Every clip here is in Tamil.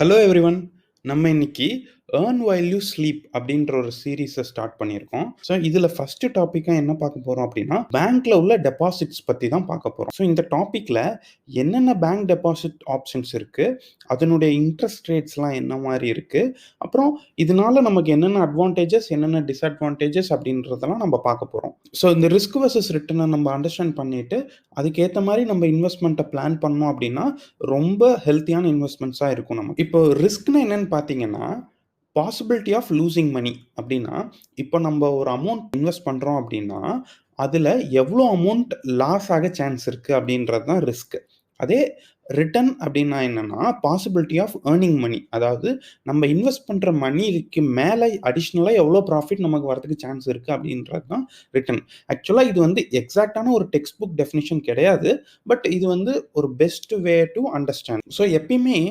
Hello everyone. நம்ம இன்னைக்கு ஏர்ன் வைல் யூ ஸ்லீப் அப்படின்ற ஒரு சீரீஸை ஸ்டார்ட் பண்ணியிருக்கோம். ஸோ இதில் ஃபர்ஸ்ட் டாப்பிக்காக என்ன பார்க்க போகிறோம் அப்படின்னா பேங்க்ல உள்ள டெபாசிட்ஸ் பற்றி தான் பார்க்க போகிறோம். ஸோ இந்த டாப்பிக்கில் என்னென்ன பேங்க் டெபாசிட் ஆப்ஷன்ஸ் இருக்குது, அதனுடைய இன்ட்ரெஸ்ட் ரேட்ஸ்லாம் என்ன மாதிரி இருக்குது, அப்புறம் இதனால நமக்கு என்னென்ன அட்வான்டேஜஸ் என்னென்ன டிஸ்அட்வான்டேஜஸ் அப்படின்றதெல்லாம் நம்ம பார்க்க போகிறோம். ஸோ இந்த ரிஸ்க் வர்சஸ் ரிட்டர்னை நம்ம அண்டர்ஸ்டாண்ட் பண்ணிட்டு அதுக்கேற்ற மாதிரி நம்ம இன்வெஸ்ட்மெண்ட்டை பிளான் பண்ணோம் அப்படின்னா ரொம்ப ஹெல்த்தியான இன்வெஸ்ட்மெண்ட்ஸாக இருக்கும். நமக்கு இப்போ ரிஸ்க்னா என்னன்னு பார்த்தீங்கன்னா பாசிபிலிட்டி ஆஃப் லூசிங் மணி அப்படின்னா, இப்போ நம்ம ஒரு அமௌண்ட் இன்வெஸ்ட் பண்ணுறோம் அப்படின்னா அதில் எவ்வளோ அமௌண்ட் லாஸ் ஆக சான்ஸ் இருக்குது அப்படின்றது தான் ரிஸ்க். அதே ரிட்டர்ன் அப்படின்னா என்னன்னா பாசிபிலிட்டி ஆஃப் ஏர்னிங் மணி, அதாவது நம்ம இன்வெஸ்ட் பண்ணுற மணிக்கு மேலே அடிஷ்னலாக எவ்வளோ ப்ராஃபிட் நமக்கு வரதுக்கு சான்ஸ் இருக்குது அப்படின்றது தான் ரிட்டர்ன். ஆக்சுவலாக இது வந்து எக்ஸாக்டான ஒரு டெக்ஸ்ட் புக் டெஃபினிஷன் கிடையாது, பட் இது வந்து ஒரு best way to understand. So எப்பயுமே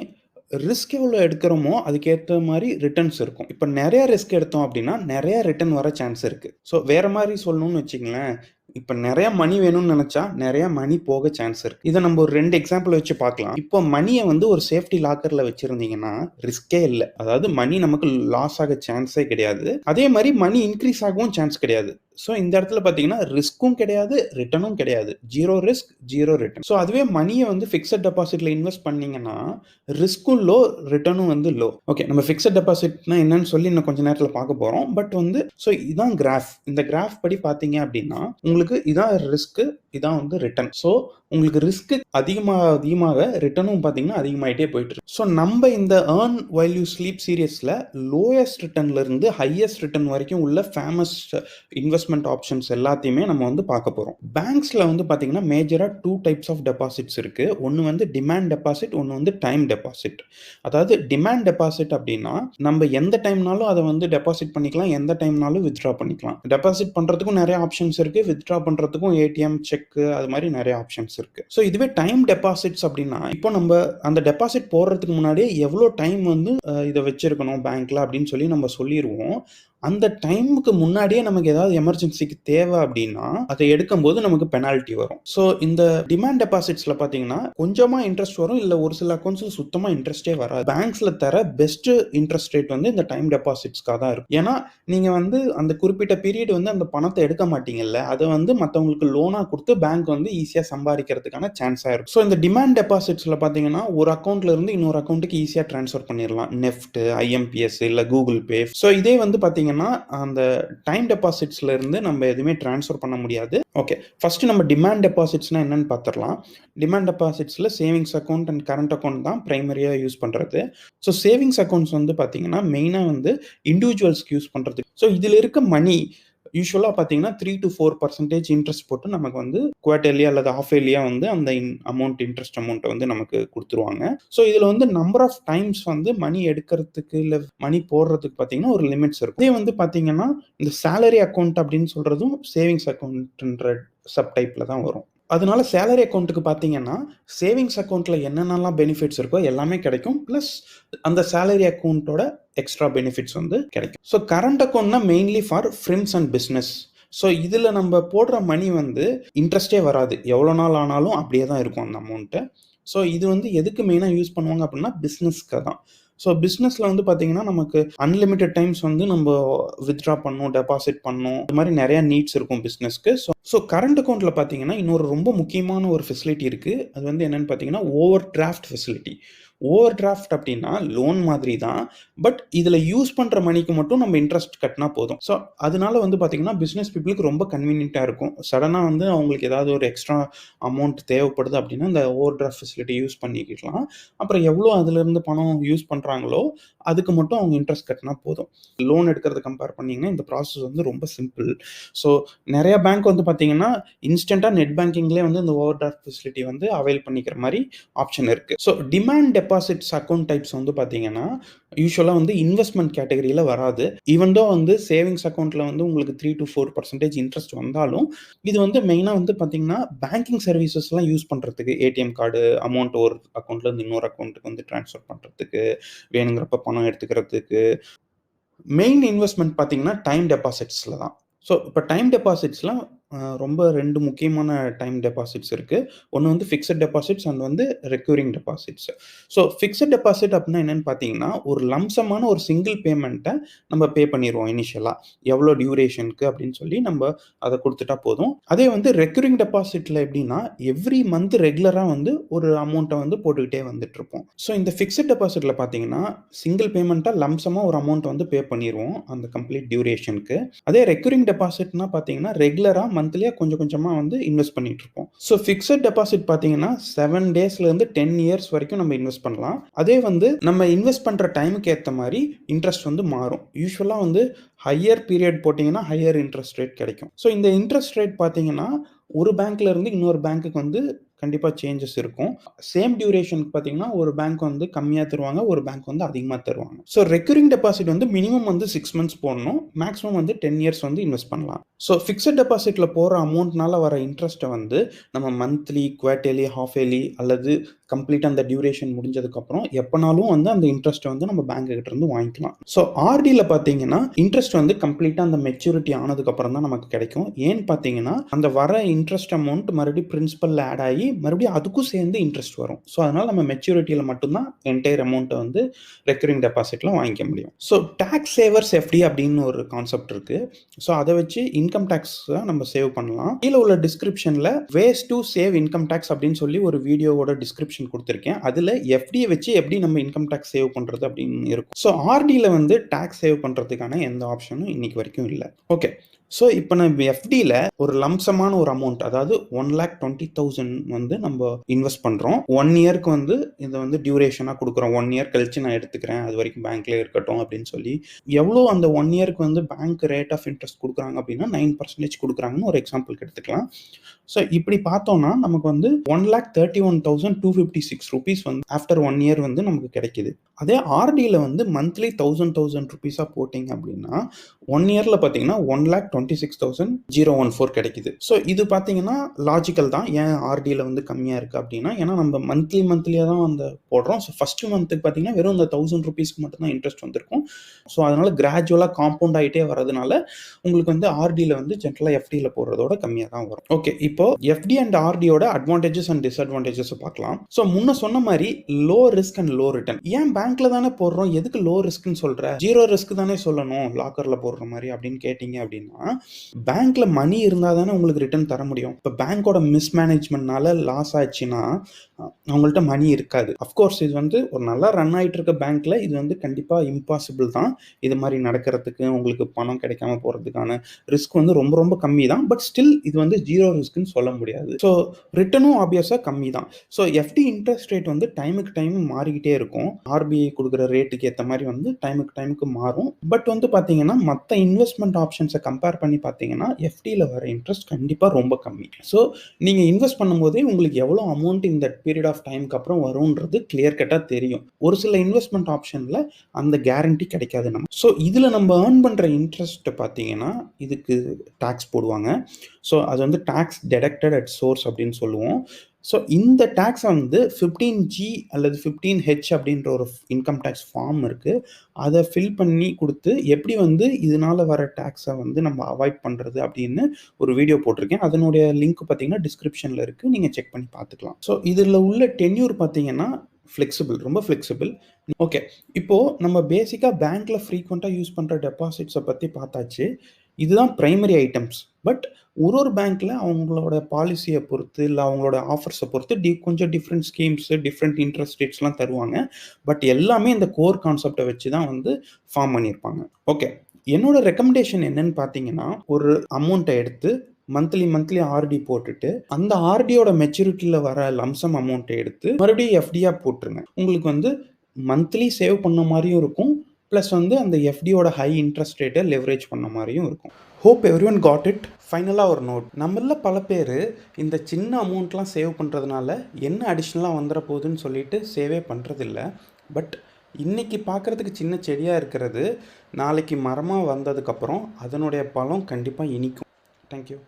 ரிஸ்க் எவ்வளோ எடுக்கிறோமோ அதுக்கேற்ற மாதிரி ரிட்டர்ன்ஸ் இருக்கும். இப்போ நிறைய ரிஸ்க் எடுத்தோம் அப்படின்னா நிறைய ரிட்டர்ன் வர சான்ஸ் இருக்குது. ஸோ வேறு மாதிரி சொல்லணும்னு வச்சிங்களேன், இப்போ நிறைய மணி வேணும்னு நினச்சா நிறைய மணி போக சான்ஸ் இருக்குது. இதை நம்ம ஒரு 2 எக்ஸாம்பிள் வச்சு பார்க்கலாம். இப்போ மணியை வந்து ஒரு சேஃப்டி லாக்கரில் வச்சுருந்தீங்கன்னா ரிஸ்கே இல்லை, அதாவது மணி நமக்கு லாஸ் ஆக சான்ஸே கிடையாது. அதே மாதிரி மணி இன்க்ரீஸ் ஆகவும் சான்ஸ் கிடையாது. ஸோ இந்த இடத்துல பார்த்தீங்கன்னா ரிஸ்க்கும் கிடையாது, ரிட்டர்னும் கிடையாது. Zero risk zero return. So அதுவே மணியை வந்து ஃபிக்ஸட் டெபாசிட்டில் இன்வெஸ்ட் பண்ணீங்கன்னா ரிஸ்க்கும் லோ, ரிட்டர்னும் வந்து லோ. ஓகே, நம்ம ஃபிக்ஸட் டெபாசிட்னா என்னன்னு சொல்லி இன்னும் கொஞ்சம் நேரத்தில் பார்க்க போகிறோம். பட் வந்து ஸோ இதான் கிராஃப். இந்த கிராஃப் படி பார்த்தீங்க அப்படின்னா உங்களுக்கு இதான் ரிஸ்க்கு, இதான் வந்து ரிட்டர்ன். ஸோ உங்களுக்கு ரிஸ்க்கு அதிகமாக ரிட்டர்னும் பார்த்தீங்கன்னா அதிகமாகிட்டே போயிட்டு இருக்கு. ஸோ நம்ம இந்த ஏர்ன் வைல் யூ ஸ்லீப் சீரியஸில் லோயஸ்ட் ரிட்டர்ன்லேருந்து ஹையஸ்ட் ரிட்டர்ன் வரைக்கும் உள்ள ஃபேமஸ் இன்வெஸ்ட்மெண்ட் ஆப்ஷன்ஸ் எல்லாத்தையுமே நம்ம வந்து பார்க்க போகிறோம். பேங்க்ஸில் வந்து பார்த்தீங்கன்னா மேஜராக 2 டைப்ஸ் ஆஃப் டெபாசிட்ஸ் இருக்குது. ஒன்று வந்து டிமாண்ட் டெபாசிட், ஒன்று வந்து டைம் டெபாசிட். அதாவது டிமாண்ட் டெபாசிட் அப்படின்னா நம்ம எந்த டைம்னாலும் அதை வந்து டெபாசிட் பண்ணிக்கலாம், எந்த டைம்னாலும் வித்ட்ரா பண்ணிக்கலாம். டெபாசிட் பண்ணுறதுக்கும் நிறைய ஆப்ஷன்ஸ் இருக்குது, வித்ட்ரா பண்ணுறதுக்கும் ஏடிஎம், செக்கு, அது மாதிரி நிறைய ஆப்ஷன்ஸ் இருக்கு. ஸோ இதுவே டைம் டெபாசிட்ஸ் அப்படின்னா இப்போ நம்ம அந்த டெபாசிட் போடுறதுக்கு முன்னாடியே எவ்வளோ டைம் வந்து இதை வச்சிருக்கணும் பேங்க்ல அப்படின்னு சொல்லி நம்ம சொல்லிடுவோம். அந்த டைமுக்கு முன்னாடியே நமக்கு ஏதாவது எமர்ஜென்சிக்கு தேவை அப்படின்னா அதை எடுக்கும்போது நமக்கு பெனால்ட்டி வரும். ஸோ இந்த டிமாண்ட் டெபாசிட்ஸ்ல பார்த்தீங்கன்னா கொஞ்சமாக இன்ட்ரெஸ்ட் வரும், இல்லை ஒரு சில அக்கௌண்ட்ஸில் சுத்தமாக இன்ட்ரெஸ்டே வராது. பேங்க்ஸில் தர பெஸ்ட் இன்ட்ரெஸ்ட் ரேட் வந்து இந்த டைம் டெபாசிட்ஸ்க்காக தான் இருக்கும். ஏன்னா நீங்கள் வந்து அந்த குறிப்பிட்ட பீரியட் வந்து அந்த பணத்தை எடுக்க மாட்டீங்கல்ல, அதை வந்து மற்றவங்களுக்கு லோனாக கொடுத்து பேங்க் வந்து ஈஸியாக சம்பாதிக்கிறதுக்கான சான்ஸாக இருக்கும். ஸோ இந்த டிமாண்ட் டெபாசிட்ஸில் பார்த்தீங்கன்னா ஒரு அக்கௌண்ட்ல இருந்து இன்னொரு அக்கௌண்ட்டுக்கு ஈஸியாக ட்ரான்ஸ்ஃபர் பண்ணிடலாம், நெஃப்ட், ஐஎம்பிஎஸ், இல்லை கூகுள் பே. ஸோ இதே வந்து பார்த்தீங்கன்னா அந்த டைம் டெபாசிட்ஸ்ல இருந்து நம்ம எதுவுமே ட்ரான்ஸ்ஃபர் பண்ண முடியாது. ஓகே, ஃபர்ஸ்ட் நம்ம டிமாண்ட் டெபாசிட்ஸ்னா என்னன்னு பார்த்துடலாம். டிமாண்ட் டெபாசிட்ஸ்ல savings account and current account தான் பிரைமரியா யூஸ் பண்றது. ஸோ சேவிங்ஸ் அக்கௌண்ட்ஸ் வந்து பார்த்தீங்கன்னா மெயினா வந்து இண்டிவிஜுவல்ஸ்க்கு யூஸ் பண்றது. ஸோ இதுல இருக்க மணி யூஸ்வலாக பார்த்தீங்கன்னா 3 to 4% இன்ட்ரெஸ்ட் போட்டு நமக்கு வந்து குவார்டர்லி அல்லது ஹாஃப் இயர்லியா வந்து அந்த அமௌண்ட் இன்ட்ரெஸ்ட் அமௌண்ட்டை வந்து நமக்கு கொடுத்துருவாங்க. ஸோ இதில் வந்து நம்பர் ஆஃப் டைம்ஸ் வந்து மணி எடுக்கிறதுக்கு இல்லை மணி போடுறதுக்கு பார்த்தீங்கன்னா ஒரு லிமிட்ஸ் இருக்கும். இதே வந்து பார்த்தீங்கன்னா இந்த சேலரி அக்கௌண்ட் அப்படின்னு சொல்றதும் சேவிங்ஸ் அக்கௌண்ட்ன்ற சப் டைப்ல தான் வரும். அதனால சேலரி அக்கௌண்ட்டுக்கு பார்த்தீங்கன்னா சேவிங்ஸ் அக்கௌண்ட்ல என்னென்னலாம் பெனிஃபிட்ஸ் இருக்கோ எல்லாமே கிடைக்கும், ப்ளஸ் அந்த சேலரி அக்கௌண்ட்டோட எக்ஸ்ட்ரா பெனிஃபிட்ஸ் வந்து கிடைக்கும். ஸோ கரண்ட் அக்கௌண்ட்னா mainly for friends and business. So இதில் நம்ம போடுற மணி வந்து இன்ட்ரெஸ்டே வராது, எவ்வளோ நாள் ஆனாலும் அப்படியே தான் இருக்கும் அந்த அமௌண்ட்டு. ஸோ இது வந்து எதுக்கு மெயினாக யூஸ் பண்ணுவாங்க அப்படின்னா பிஸ்னஸ்க்கு தான். ஸோ பிஸ்னஸில் வந்து பார்த்தீங்கன்னா நமக்கு அன்லிமிட்டட் டைம்ஸ் வந்து நம்ம வித்ட்ரா பண்ணணும், டெபாசிட் பண்ணணும், இது மாதிரி நிறையா நீட்ஸ் இருக்கும் பிஸ்னஸ்க்கு. ஸோ கரண்ட் அக்கௌண்ட்டில் பார்த்தீங்கன்னா இன்னொரு ரொம்ப முக்கியமான ஒரு ஃபெசிலிட்டி இருக்குது. அது வந்து என்னென்னு பார்த்தீங்கன்னா over draft facility. Over draft அப்படின்னா லோன் மாதிரி தான், பட் இதில் யூஸ் பண்ணுற மணிக்கு மட்டும் நம்ம இன்ட்ரெஸ்ட் கட்டினா போதும். ஸோ அதனால வந்து பார்த்தீங்கன்னா பிஸ்னஸ் பீப்புளுக்கு ரொம்ப கன்வீனியண்ட்டாக இருக்கும். சடனாக வந்து அவங்களுக்கு ஏதாவது ஒரு எக்ஸ்ட்ரா அமௌண்ட் தேவைப்படுது அப்படின்னா இந்த ஓவர் டிராஃப்ட் ஃபெசிலிட்டி யூஸ் பண்ணிக்கலாம். அப்புறம் எவ்வளோ அதுலேருந்து பணம் யூஸ் பண்ணுறாங்களோ அதுக்கு மட்டும் அவங்க இன்ட்ரெஸ்ட் கட்டினா போதும். லோன் எடுக்கிறத கம்பேர் பண்ணிங்கன்னா இந்த ப்ராசஸ் வந்து ரொம்ப சிம்பிள். ஸோ நிறைய பேங்க் வந்து பார்த்தீங்கன்னா இன்ஸ்டண்ட்டாக நெட் பேங்கிங்லேயே வந்து இந்த ஓவர் டிராஃப்ட் ஃபெசிலிட்டி வந்து அவைல் பண்ணிக்கிற மாதிரி ஆப்ஷன் இருக்குது. So demand deposits account types வந்து பார்த்தீங்கன்னா யூஸ்வலாக வந்து இன்வெஸ்ட்மெண்ட் கேட்டகரியில் வராது. ஈவன் தோ வந்து சேவிங்ஸ் அக்கௌண்ட்டில் வந்து உங்களுக்கு 3 to 4% இன்ட்ரெஸ்ட் வந்தாலும் இது வந்து மெயினாக வந்து பார்த்தீங்கன்னா பேங்கிங் சர்வீசஸ்லாம் யூஸ் பண்ணுறதுக்கு, ஏடிஎம் கார்டு, அமௌண்ட் ஒரு அக்கௌண்ட்லேருந்து இன்னொரு அக்கௌண்ட்டுக்கு வந்து ட்ரான்ஸ்ஃபர் பண்ணுறதுக்கு, வேணுங்கிறப்ப பணம் எடுத்துக்கிறதுக்கு. மெயின் இன்வெஸ்ட்மெண்ட் பார்த்தீங்கன்னா டைம் டெபாசிட்ஸில் தான். ஸோ இப்போ டைம் டெபாசிட்ஸ்லாம் ரொம்ப 2 முக்கியமான டைம் டெபாசிட்ஸ் இருக்கு. ஒண்ணு வந்து ஃபிக்ஸட் டெபாசிட்ஸ் அண்ட் வந்து recurring deposits. So fixed deposit அப்டின்னா என்னன்னு பார்த்தீங்கன்னா, ஒரு லம்ப் சம்மான ஒரு சிங்கிள் பேமெண்ட்ட நம்ம பே பண்ணிருவோம் இனிஷியலா. எவ்வளோ டியூரேஷனுக்கு அப்படின்னு சொல்லி நம்ப அத குடுத்துட்டா போதும். அதே வந்து ரெக்கரிங் டெபாசிட்ல எப்படின்னா, எவ்ரி மந்த் ரெகுலரா வந்து ஒரு அமௌண்ட்ட வந்து போட்டுக்கிட்டே வந்துட்டுருப்போம். ஸோ இந்த ஃபிக்ஸட் டெபாசிட்ல பார்த்தீங்கன்னா, சிங்கிள் பேமெண்ட்டா லம்ப் சம்மா ஒரு அமௌண்ட் வந்து பே பண்ணிருவோம். அந்த கம்ப்ளீட் டியூரேஷனுக்கு. அதே ரெக்கரிங் டெபாசிட்னா பார்த்தீங்கன்னா, ரெகுலரா மந்த்லியா கொஞ்சம் கொஞ்சமா வந்து இன்வெஸ்ட் பண்ணிட்டுருப்போம். ஸோ ஃபிக்ஸட் டெபாசிட் பார்த்தீங்கன்னா, 7 டேஸ்லேருந்து 10 இயர்ஸ் வரைக்கும் நம்ம இன்வெஸ்ட் பண்ணலாம். அதே வந்து நம்ம இன்வெஸ்ட் பண்ற டைமுக்கு ஏத்த மாரி இன்ட்ரெஸ்ட் வந்து மாறும். யூசுவலா வந்து ஹையர் பீரியட் போட்டீங்கன்னா, ஹையர் இன்ட்ரெஸ்ட் ரேட் கிடைக்கும். ஸோ இந்த இன்ட்ரெஸ்ட் ரேட் பார்த்தீங்கன்னா, ஒரு பேங்க்ல இருந்து இன்னொரு பேங்க்குக்கு வந்து கண்டிப்பா சேஞ்சஸ் இருக்கும். சேம் டியூரேஷனுக்கு பார்த்தீங்கன்னா, ஒரு பேங்க் வந்து கம்மியா தருவாங்க, ஒரு பேங்க் வந்து அதிகமா தருவாங்க. ஸோ ரெக்கரிங் டெபாசிட் வந்து மினிமம் வந்து 6 மந்த்ஸ் போடணும். மேக்ஸிமம் வந்து 10 இயர்ஸ் வந்து இன்வெஸ்ட் பண்ணலாம். ஸோ ஃபிக்ஸட் டெபாசிட்ல போடுற அமௌண்ட்னால வர இன்ட்ரெஸ்ட்ட வந்து நம்ம மந்த்லி, குவார்ட்டர்லி, ஹால்ஃப் இயர்லி அல்லது கம்ப்ளீட்டா அந்த டியூரேஷன் முடிஞ்சதுக்கப்புறம் எப்பனாலும் வந்து அந்த இன்ட்ரெஸ்ட்ட வந்து நம்ம பேங்க் கிட்ட இருந்து வாங்கிக்கலாம். ஸோ ஆர்டில பார்த்தீங்கன்னா, இன்ட்ரெஸ்ட் வந்து கம்ப்ளீட்டா அந்த மெச்சூரிட்டி ஆனதுக்கப்புறம் தான் நமக்கு கிடைக்கும். ஏன்னு பார்த்தீங்கன்னா, அந்த வர இன்ட்ரெஸ்ட் அமௌண்ட் மறுபடியும் பிரின்சிபல்ல ஆட் ஆகி மறுபடியும் அதுக்கும் சேர்ந்து இன்ட்ரெஸ்ட் வரும். ஸோ அதனால நம்ம மெச்சூரிட்டியில மட்டும் தான் என்டையர் அமௌண்ட்ட வந்து ரெக்கரிங் டெபாசிட்ல வாங்கிக்க முடியும். ஸோ டாக்ஸ் சேவர்ஸ் எஃப்டி அப்படின்னு ஒரு கான்செப்ட் இருக்கு. ஸோ அத வச்சு இன்கம் டாக்ஸ நம்ம சேவ் பண்ணலாம். கீழ உள்ள டிஸ்கிரிப்ஷன்ல ways to save income tax அப்படின்னு சொல்லி ஒரு வீடியோவோட டிஸ்கிரிப்ஷன் குடுத்திருக்கேன். அதுல எஃப்டிய வச்சு எப்படி நம்ம இன்கம் டாக்ஸ் சேவ் பண்றது அப்படின்னு இருக்கும். ஸோ ஆர்டில வந்து டாக்ஸ் சேவ் பண்றதுக்கான எந்த ஆப்ஷனும் இன்னைக்கு வரைக்கும் இல்ல. ஓகே. ஸோ இப்ப நம்ம எஃப்டில ஒரு லம்ப் சம்மான ஒரு அமௌண்ட் அதாவது 1,20,000 வந்து நம்ம இன்வெஸ்ட் பண்றோம். 1 இயர்க்கு வந்து இத வந்து டியூரேஷனா குடுக்குறோம். 1 இயர் கழிச்சு நான் எடுத்துக்கிறேன். அது வரைக்கும் பேங்க்லயே இருக்கட்டும் அப்படின்னு சொல்லி. எவ்வளோ அந்த 1 இயர்க்கு வந்து பேங்க் ரேட் ஆஃப் இன்ட்ரெஸ்ட் குடுக்குறாங்க அப்படின்னா 9% குடுக்குறாங்கன்னு ஒரு எக்ஸாம்பிள்க்கு எடுத்துக்கலாம். ஸோ இப்படி பார்த்தோம்னா நமக்கு வந்து ₹1,31,256 வந்து ஆஃப்டர் 1 இயர் வந்து நமக்கு கிடைக்குது. அதே ஆர்டில வந்து மந்த்லி 1,000 ரூபீஸா போட்டீங்க அப்படின்னா 1 இயர்ல பார்த்தீங்கன்னா 1,26,014 கிடைக்குது. ஸோ இது பார்த்தீங்கன்னா லாஜிக்கல் தான். ஏன் ஆர்டில வந்து கம்மியா இருக்கு அப்படின்னா, ஏன்னா நம்ம மந்த்லியா தான் வந்து போடுறோம். ஸோ ஃபர்ஸ்ட் மந்த்துக்கு பார்த்தீங்கன்னா வெறும் இந்த 1,000 ரூபீஸ்க்கு மட்டும் தான் இன்ட்ரெஸ்ட் வந்திருக்கும். ஸோ அதனால கிராஜுவலா காம்பவுண்ட் ஆயிட்டே வரதுனால உங்களுக்கு வந்து ஆர்டில வந்து ஜென்ரலா எஃப்டில போடுறதோட கம்மியா தான் வரும். ஓகே. இப்போ எஃப்டி அண்ட் ஆர்டியோட அட்வான்டேஜஸ் அண்ட் டிஸ்அட்வான்டேஜஸ் பார்க்கலாம். ஸோ முன்ன சொன்ன மாரி low risk and low return. ஏன் பேங்க்ல தானே போடுறோம், எதுக்கு லோ ரிஸ்க்னு சொல்ற? 0 ரிஸ்க் தானே சொல்லணும் லாக்கர்ல போடுற மாரி அப்படின்னு கேட்டீங்க அப்படின்னா, பேங்க்ல மணி இருந்தா தானே உங்களுக்கு ரிட்டர்ன் தர முடியும். இப்ப பேங்கோட மிஸ்மேனேஜ்மென்ட்னால லாஸ் ஆச்சுன்னா அவங்கள்ட்ட மணி இருக்காது. அஃப்கோர்ஸ் இது வந்து ஒரு நல்லா ரன் ஆயிட்டு இருக்க பேங்க்ல இது வந்து கண்டிப்பா இம்பாசிபிள் தான். இது மாரி நடக்கிறதுக்கு உங்களுக்கு பணம் கிடைக்காம போறதுக்கான ரிஸ்க் வந்து ரொம்ப ரொம்ப கம்மி தான். பட் ஸ்டில் இது வந்து 0 ரிஸ்க்னு சொல்ல முடியாது. ஸோ ரிட்டர்னும் ஆப்வியஸா கம்மி தான். ஸோ எஃப்டி இன்ட்ரெஸ்ட் ரேட் வந்து டைமுக்கு டைம் மாறிக்கிட்டே இருக்கும். ஆர்பிஐ குடுக்குற ரேட்டுக்கு ஏத்த மாரி வந்து டைமுக்கு மாறும். பட் வந்து பார்த்தீங்கன்னா, மத்த இன்வெஸ்ட்மென்ட் ஆப்ஷன்ஸ கம்பேர் பண்ணி பார்த்தீங்கன்னா, எஃப்டில வர இன்ட்ரெஸ்ட் கண்டிப்பா ரொம்ப கம்மி. ஸோ நீங்க இன்வெஸ்ட் பண்ணும்போதே உங்களுக்கு எவ்வளோ அமௌண்ட் இந்த பீரியட் ஆஃப் டைம்க்கு அப்புறம் வரும்ன்றது கிளியர் கட்டா தெரியும். ஒரு சில இன்வெஸ்ட்மென்ட் ஆப்ஷன்ல அந்த கேரண்டி கிடைக்காது நமக்கு. ஸோ இதுல நம்ம ஏர்ன் பண்ற இன்ட்ரெஸ்ட் பார்த்தீங்கன்னா, இதுக்கு டாக்ஸ் போடுவாங்க. ஸோ அது வந்து டாக்ஸ் டிடக்டட் அட் சோர்ஸ் அப்படின்னு சொல்லுவோம். ஸோ இந்த டாக்ஸ வந்து 15G அல்லது 15H அப்படின்ற ஒரு இன்கம் டாக்ஸ் ஃபார்ம் இருக்கு. அத ஃபில் பண்ணி குடுத்து எப்படி வந்து இதனால வர டாக்ஸ வந்து நம்ம அவாய்ட் பண்றது அப்படின்னு ஒரு வீடியோ போட்டிருக்கேன். அதனுடைய லிங்க் பார்த்தீங்கன்னா டிஸ்கிரிப்ஷன்ல இருக்கு. நீங்க செக் பண்ணி பார்த்துக்கலாம். ஸோ இதுல உள்ள டென்யூர் பார்த்தீங்கன்னா ரொம்ப ஃப்ளெக்சிபிள். ஓகே. இப்போ நம்ம பேசிக்கா பேங்க்ல ஃப்ரீக்வென்ட்டா யூஸ் பண்ற டெபாசிட்ஸ பத்தி பார்த்தாச்சு. இதுதான் பிரைமரி ஐட்டம்ஸ். பட் ஒரு பேங்க்ல அவங்களோட பாலிசிய பொறுத்து, இல்ல அவங்களோட ஆஃபர்ஸ பொறுத்து கொஞ்சம் டிஃபரெண்ட் ஸ்கீம்ஸ், டிஃபரெண்ட் இன்ட்ரெஸ்ட் ரேட்ஸ்லாம் தருவாங்க. பட் எல்லாமே இந்த கோர் கான்செப்ட்ட வச்சு தான் வந்து ஃபார்ம் பண்ணியிருப்பாங்க. ஓகே. என்னோட ரெக்கமெண்டேஷன் என்னன்னு பார்த்தீங்கன்னா, ஒரு அமௌண்ட்ட எடுத்து மந்த்லி ஆர்டி போட்டுட்டு, அந்த ஆர்டியோட மெச்சூரிட்டில வர லம்ப் சம் அமௌண்ட்ட எடுத்து மறுபடியும் எஃப்டியா போட்டுருங்க. உங்களுக்கு வந்து மந்த்லி சேவ் பண்ண மாரியும் இருக்கும். பிளஸ் வந்து அந்த எஃப்டியோட ஹை இன்ட்ரெஸ்ட் ரேட்ட லெவரேஜ் பண்ண மாரியும் இருக்கும். Hope everyone got it. ஃபைனலா ஒரு நோட். நம்மள்ல பல பேரு இந்த சின்ன அமௌண்ட்லாம் சேவ் பண்றதுனால என்ன அடிஷனலா வந்துற போகுதுன்னு சொல்லிட்டு சேவே பண்றதில்ல. பட் இன்னைக்கு பார்க்கறதுக்கு சின்ன செடியா இருக்கிறது, நாளைக்கு மரமா வந்ததுக்கப்புறம் அதனுடைய பழம் கண்டிப்பா இனிக்கும். Thank you.